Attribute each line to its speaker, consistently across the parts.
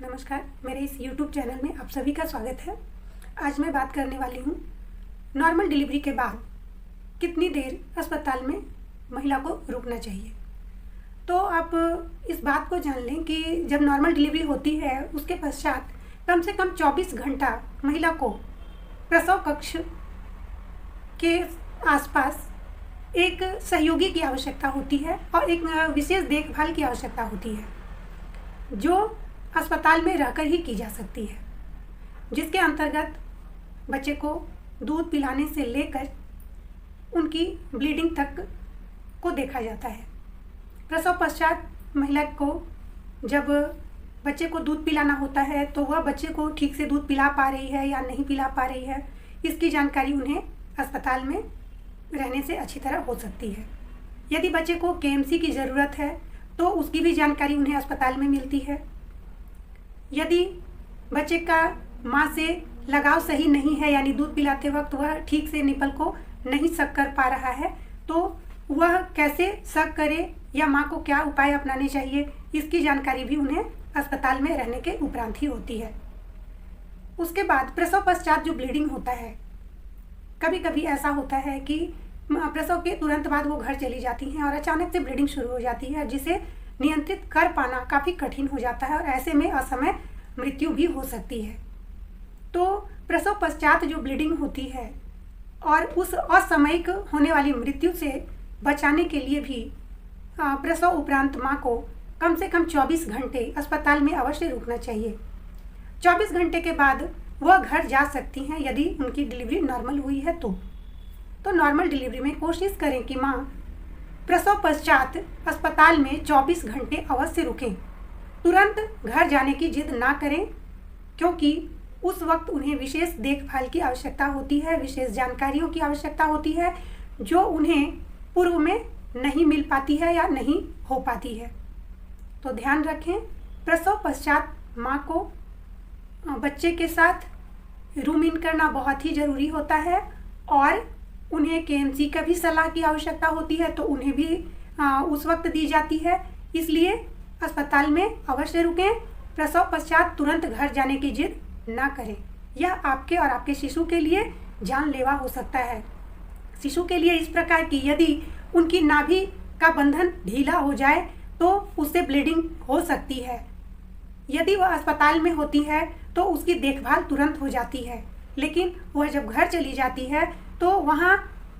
Speaker 1: नमस्कार, मेरे इस YouTube चैनल में आप सभी का स्वागत है। आज मैं बात करने वाली हूँ नॉर्मल डिलीवरी के बाद कितनी देर अस्पताल में महिला को रुकना चाहिए। तो आप इस बात को जान लें कि जब नॉर्मल डिलीवरी होती है उसके पश्चात कम से कम 24 घंटा महिला को प्रसव कक्ष के आसपास एक सहयोगी की आवश्यकता होती है और एक विशेष देखभाल की आवश्यकता होती है जो अस्पताल में रहकर ही की जा सकती है, जिसके अंतर्गत बच्चे को दूध पिलाने से लेकर उनकी ब्लीडिंग तक को देखा जाता है। प्रसव पश्चात महिला को जब बच्चे को दूध पिलाना होता है तो वह बच्चे को ठीक से दूध पिला पा रही है या नहीं पिला पा रही है, इसकी जानकारी उन्हें अस्पताल में रहने से अच्छी तरह हो सकती है। यदि बच्चे को केएमसी की ज़रूरत है तो उसकी भी जानकारी उन्हें अस्पताल में मिलती है। यदि बच्चे का माँ से लगाव सही नहीं है, यानी दूध पिलाते वक्त वह ठीक से निपल को नहीं सक कर पा रहा है, तो वह कैसे सक करे या माँ को क्या उपाय अपनाने चाहिए, इसकी जानकारी भी उन्हें अस्पताल में रहने के उपरांत ही होती है। उसके बाद प्रसव पश्चात जो ब्लीडिंग होता है, कभी कभी ऐसा होता है कि प्रसव के तुरंत बाद वो घर चली जाती हैं और अचानक से ब्लीडिंग शुरू हो जाती है, जिसे नियंत्रित कर पाना काफ़ी कठिन हो जाता है और ऐसे में असमय मृत्यु भी हो सकती है। तो प्रसव पश्चात जो ब्लीडिंग होती है और उस असामयिक होने वाली मृत्यु से बचाने के लिए भी प्रसव उपरांत माँ को कम से कम 24 घंटे अस्पताल में अवश्य रुकना चाहिए। 24 घंटे के बाद वह घर जा सकती हैं यदि उनकी डिलीवरी नॉर्मल हुई है तो नॉर्मल डिलीवरी में कोशिश करें कि माँ प्रसव पश्चात अस्पताल में 24 घंटे अवश्य रुकें। तुरंत घर जाने की जिद ना करें, क्योंकि उस वक्त उन्हें विशेष देखभाल की आवश्यकता होती है, विशेष जानकारियों की आवश्यकता होती है जो उन्हें पूर्व में नहीं मिल पाती है या नहीं हो पाती है। तो ध्यान रखें, प्रसव पश्चात माँ को बच्चे के साथ रूम इन करना बहुत ही ज़रूरी होता है और उन्हें केएमसी का भी सलाह की आवश्यकता होती है, तो उन्हें भी उस वक्त दी जाती है। इसलिए अस्पताल में अवश्य रुकें। प्रसव पश्चात तुरंत घर जाने की जिद ना करें, यह आपके और आपके शिशु के लिए जानलेवा हो सकता है। शिशु के लिए इस प्रकार की यदि उनकी नाभि का बंधन ढीला हो जाए तो उससे ब्लीडिंग हो सकती है। यदि वह अस्पताल में होती है तो उसकी देखभाल तुरंत हो जाती है, लेकिन वह जब घर चली जाती है तो वहाँ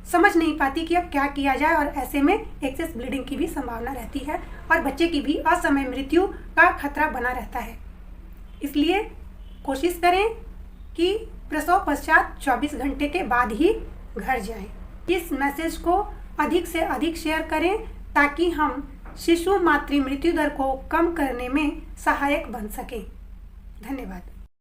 Speaker 1: समझ नहीं पाती कि अब क्या किया जाए और ऐसे में एक्सेस ब्लीडिंग की भी संभावना रहती है और बच्चे की भी असमय मृत्यु का खतरा बना रहता है। इसलिए कोशिश करें कि प्रसव पश्चात 24 घंटे के बाद ही घर जाएं। इस मैसेज को अधिक से अधिक शेयर करें ताकि हम शिशु मातृ मृत्यु दर को कम करने में सहायक बन सकें। धन्यवाद।